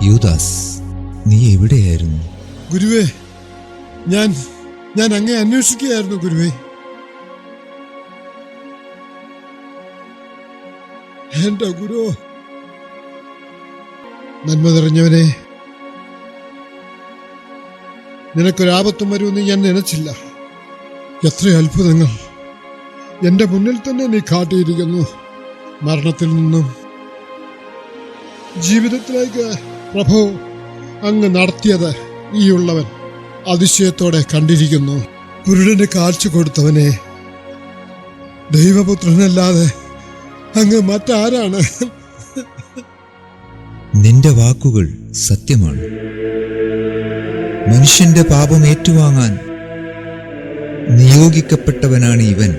യൂദാസ്, നീ എവിടെയായിരുന്നു? ഗുരുവേ, ഞാൻ അങ്ങേ അന്വേഷിക്കുകയായിരുന്നു ഗുരുവേ. എന്റെ ഗുരു, നന്മ നിറഞ്ഞവനെ, നിനക്കൊരാപത്തും വരുമെന്ന് ഞാൻ നനച്ചില്ല. എത്ര അത്ഭുതങ്ങൾ എന്റെ മുന്നിൽ തന്നെ നീ കാട്ടിയിരിക്കുന്നു. മരണത്തിൽ നിന്നും ജീവിതത്തിലേക്ക് പ്രഭു അങ്ങ് നടത്തിയത് ഈയുള്ളവൻ അതിശയത്തോടെ കണ്ടിരിക്കുന്നു. കുരുടന് കാഴ്ച കൊടുത്തവനെ, ദൈവപുത്രനല്ലാതെ അങ്ങ് മറ്റാരാണ്? നിന്റെ വാക്കുകൾ സത്യമാണ്. മനുഷ്യന്റെ പാപം ഏറ്റുവാങ്ങാൻ നിയോഗിക്കപ്പെട്ടവനാണ് ഇവൻ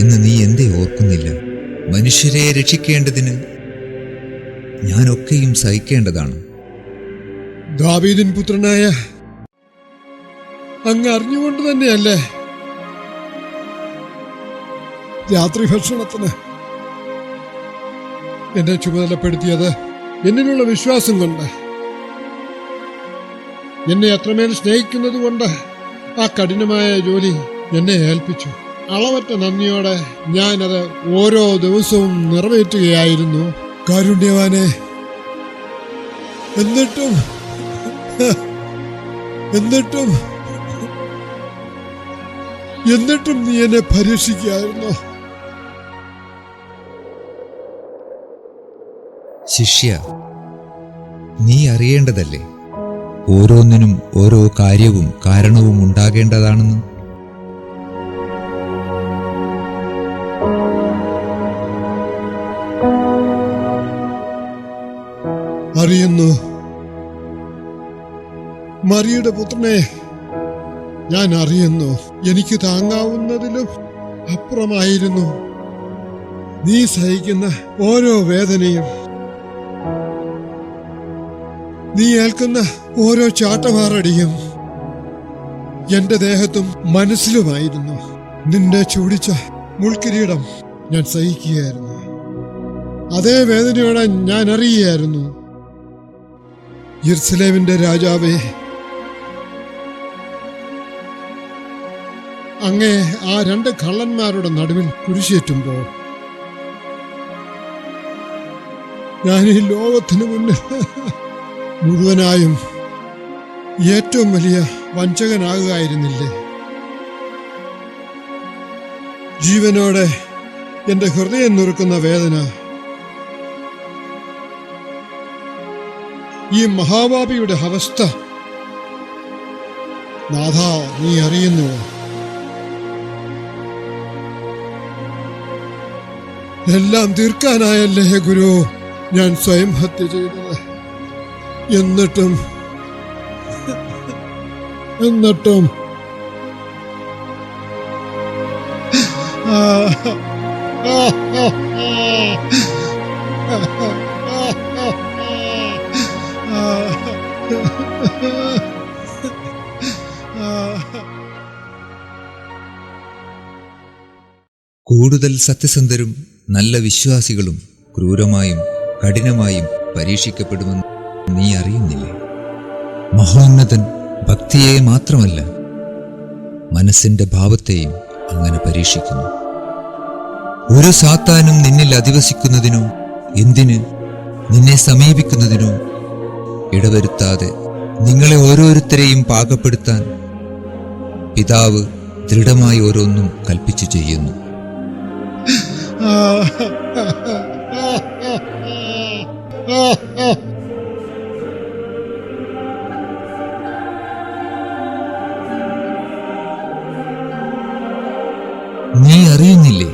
എന്ന് നീ എന്തേ ഓർക്കുന്നില്ല? മനുഷ്യരെ രക്ഷിക്കേണ്ടതിന് ഞാനൊക്കെയും സഹിക്കേണ്ടതാണ്. ദാവീദിൻ പുത്രനായ അങ്ങ് അറിഞ്ഞുകൊണ്ട് തന്നെയല്ലേ രാത്രി ഭക്ഷണത്തിന് എന്നെ ചുമതലപ്പെടുത്തിയത്? എന്നിലുള്ള വിശ്വാസം കൊണ്ട്, എന്നെ അത്രമേൽ സ്നേഹിക്കുന്നത് കൊണ്ട് ആ കഠിനമായ ജോലി എന്നെ ഏൽപ്പിച്ചു. അളവറ്റ നന്ദിയോടെ ഞാനത് ഓരോ ദിവസവും നിറവേറ്റുകയായിരുന്നു. കാരുണ്യവാനെ, എന്നിട്ടും നീ എന്നെ പരീക്ഷിക്കുകയായിരുന്നു. ശിഷ്യ, നീ അറിയേണ്ടതല്ലേ ഓരോന്നിനും ഓരോ കാര്യവും കാരണവും ഉണ്ടാകേണ്ടതാണെന്ന്? അറിയുന്നു മറിയുടെ പുത്രനെ, ഞാൻ അറിയുന്നു. എനിക്ക് താങ്ങാവുന്നതിലും അപ്പുറമായിരുന്നു നീ സഹിക്കുന്ന ഓരോ വേദനയും, നീ ഏൽക്കുന്ന ഓരോ ചാട്ടമാറടിയും എന്റെ ദേഹത്തും മനസ്സിലുമായിരുന്നു. നിന്റെ ചൂടിച്ച മുൾക്കിരീടം ഞാൻ സഹിക്കുകയായിരുന്നു. അതേ വേദനയോടെ ഞാൻ അറിയുകയായിരുന്നു. യെരുശലേമിന്റെ രാജാവേ, അങ്ങേ ആ രണ്ട് കള്ളന്മാരുടെ നടുവിൽ കുരിശേറ്റുമ്പോൾ ഞാൻ ഈ ലോകത്തിന് മുന്നിൽ മുഴുവനായും ഏറ്റവും വലിയ വഞ്ചകനാകുകയായിരുന്നില്ലേ? ജീവനോടെ എന്റെ ഹൃദയം നുറുക്കുന്ന വേദന ഈ മഹാപാപിയുടെ അവസ്ഥ നാഥാ നീ അറിയുന്നു. എല്ലാം തീർക്കാനായല്ലേ ഗുരു ഞാൻ സ്വയം ഹത്യ ചെയ്തത്. എന്നിട്ടും കൂടുതൽ സത്യസന്ധരും നല്ല വിശ്വാസികളും ക്രൂരമായും കഠിനമായും പരീക്ഷിക്കപ്പെടുമെന്ന് നീ അറിയുന്നില്ലേ? മഹോന്നതൻ ഭക്തിയെ മാത്രമല്ല മനസ്സിന്റെ ഭാവത്തെയും അങ്ങനെ പരീക്ഷിക്കുന്നു. ഒരു സാത്താനും നിന്നിൽ അധിവസിക്കുന്നതിനോ എന്തിന് നിന്നെ സമീപിക്കുന്നതിനോ ഇടവരുത്താതെ നിങ്ങളെ ഓരോരുത്തരെയും പാകപ്പെടുത്താൻ പിതാവ് ദൃഢമായി ഓരോന്നും കൽപ്പിച്ചു ചെയ്യുന്നു. നീ അറിയുന്നില്ലേ?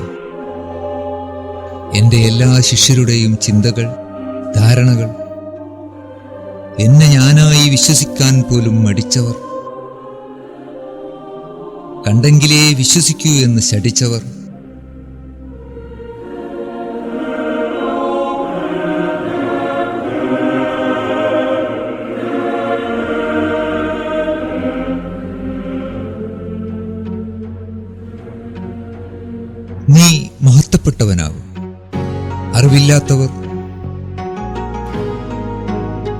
എന്റെ എല്ലാ ശിഷ്യരുടെയും ചിന്തകൾ ധാരണകൾ, എന്നെ ഞാനായി വിശ്വസിക്കാൻ പോലും മടിച്ചവർ, കണ്ടെങ്കിലേ വിശ്വസിക്കൂ എന്ന് ശഠിച്ചവർ, നീ മഹത്വപ്പെട്ടവനാകും. അറിവില്ലാത്തവർ,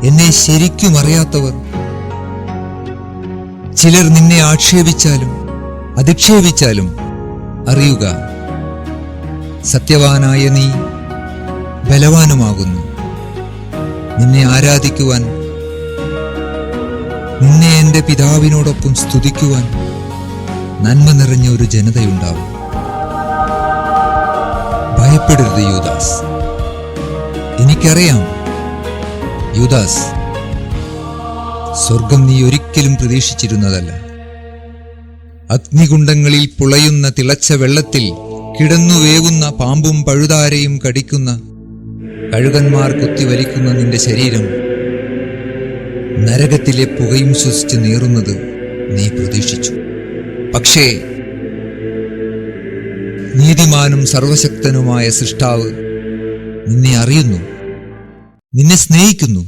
എന്നെ ശരിക്കും അറിയാത്തവർ, ചിലർ നിന്നെ ആക്ഷേപിച്ചാലും അധിക്ഷേപിച്ചാലും അറിയുക, സത്യവാനായ നീ ബലവാനുമാകുന്നു. നിന്നെ ആരാധിക്കുവാൻ, നിന്നെ എൻ്റെ പിതാവിനോടൊപ്പം സ്തുതിക്കുവാൻ നന്മ നിറഞ്ഞ ഒരു ജനതയുണ്ടാവും. ഭയപ്പെടരുത് യൂദാസ്. എനിക്കറിയാം യൂദാസ്, സ്വർഗം നീ ഒരിക്കലും പ്രതീക്ഷിച്ചിരുന്നതല്ല. അഗ്നികുണ്ഡങ്ങളിൽ പുളയുന്ന തിളച്ച വെള്ളത്തിൽ കിടന്നു വേവുന്ന പാമ്പും പഴുതാരയും കടിക്കുന്ന കഴുകന്മാർ കുത്തിവലിക്കുന്ന നിന്റെ ശരീരം നരകത്തിലെ പുകയും ശ്വസിച്ച് നീറുന്നത് നീ പ്രതീക്ഷിച്ചു. പക്ഷേ നീതിമാനും സർവശക്തനുമായ സൃഷ്ടാവ് നിന്നെ അറിയുന്നു, നിന്നെ സ്നേഹിക്കുന്നു.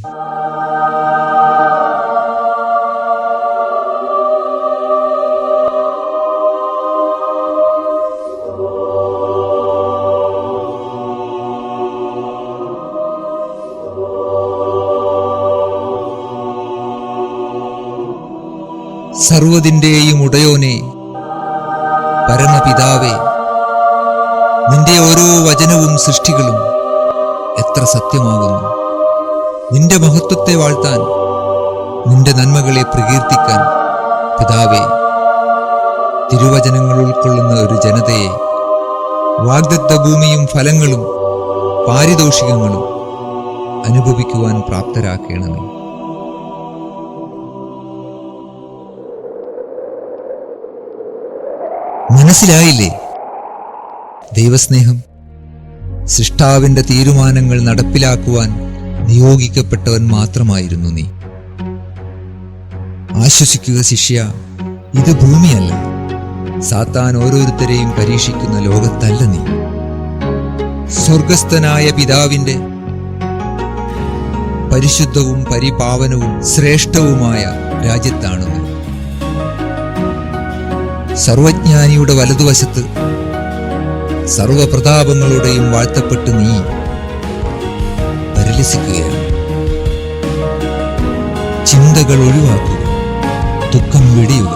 സർവ്വതിന്റെയും ഉടയോനെ, പരമപിതാവേ, നിന്റെ ഓരോ വചനവും സൃഷ്ടികളും എത്ര സത്യമാകുന്നു. നിന്റെ മഹത്വത്തെ വാഴ്ത്താൻ, നിന്റെ നന്മകളെ പ്രകീർത്തിക്കാൻ പിതാവേ, തിരുവചനങ്ങൾ ഉൾക്കൊള്ളുന്ന ഒരു ജനതയെ വാഗ്ദത്ത ഭൂമിയും ഫലങ്ങളും പാരിതോഷികങ്ങളും അനുഭവിക്കുവാൻ പ്രാപ്തരാക്കണമേ. മനസ്സിലായില്ലേ? ദൈവസ്നേഹം, സൃഷ്ടാവിന്റെ തീരുമാനങ്ങൾ നടപ്പിലാക്കുവാൻ നിയോഗിക്കപ്പെട്ടവൻ മാത്രമായിരുന്നു നീ. ആശ്വസിക്കുക ശിഷ്യ, ഇത് ഭൂമിയല്ല. സാത്താൻ ഓരോരുത്തരെയും പരീക്ഷിക്കുന്ന ലോകത്തല്ല നീ. സ്വർഗസ്ഥനായ പിതാവിന്റെ പരിശുദ്ധവും പരിപാവനവും ശ്രേഷ്ഠവുമായ രാജ്യത്താണ് നീ. സർവജ്ഞാനിയുടെ വലതുവശത്ത് സർവപ്രതാപങ്ങളുടെയും വാഴ്ത്തപ്പെട്ട് നീ പരിലസിക്കുകയാണ്. ചിന്തകൾ ഒഴിവാക്കുക, ദുഃഖം വെടിയുക,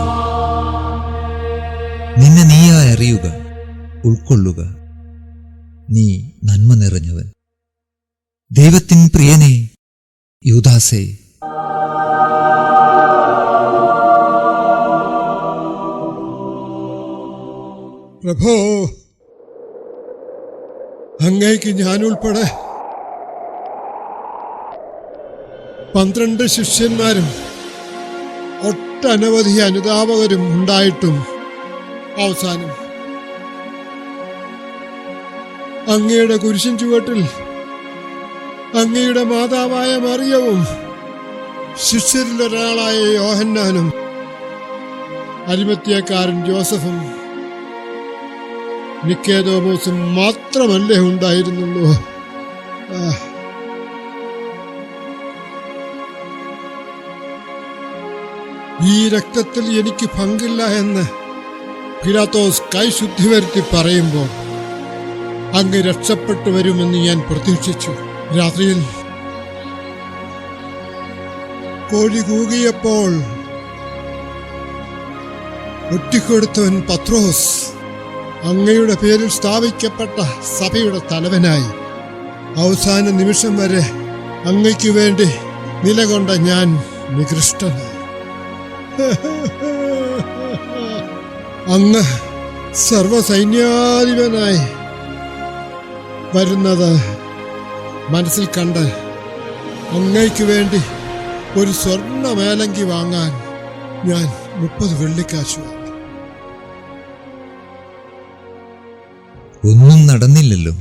നിന്നെ നീയായി അറിയുക, ഉൾക്കൊള്ളുക. നീ നന്മ നിറഞ്ഞവൻ. ദൈവത്തിൻ പ്രിയനെ യൂദാസേ, പ്രഭോ, അങ്ങേക്ക് ഞാനുൾപ്പെടെ 12 ശിഷ്യന്മാരും ഒട്ടനവധി അനുതാപകരും ഉണ്ടായിട്ടും അവസാനം അങ്ങയുടെ കുരിശിൻ ചുവട്ടിൽ അങ്ങയുടെ മാതാവായ മറിയവും ശിഷ്യരിലൊരാളായ യോഹന്നാനും അരിമത്യാക്കാരൻ ജോസഫും നിക്കേദോമോസും മാത്രമല്ലേ ഉണ്ടായിരുന്നുള്ളൂ. ഈ രക്തത്തിൽ എനിക്ക് പങ്കില്ല എന്ന് പിലാത്തോസ് കൈശുദ്ധി വരുത്തി പറയുമ്പോൾ അങ്ങ് രക്ഷപ്പെട്ടു വരുമെന്ന് ഞാൻ പ്രതീക്ഷിച്ചു. രാത്രിയിൽ കോഴി കൂകിയപ്പോൾ ഒറ്റിക്കൊടുത്തവൻ പത്രോസ് അങ്ങയുടെ പേരിൽ സ്ഥാപിക്കപ്പെട്ട സഭയുടെ തലവനായി അവസാന നിമിഷം വരെ അങ്ങയ്ക്ക് വേണ്ടി നിലകൊണ്ട ഞാൻ നികൃഷ്ടനായി. അങ്ങ് സർവസൈന്യാധിപനായി വരുന്നത് മനസ്സിൽ കണ്ട് അങ്ങയ്ക്ക് വേണ്ടി ഒരു സ്വർണ്ണ മേലങ്കി വാങ്ങാൻ ഞാൻ 30 വെള്ളിക്കാശ് വാങ്ങി. ഒന്നും നടന്നില്ലല്ലോ.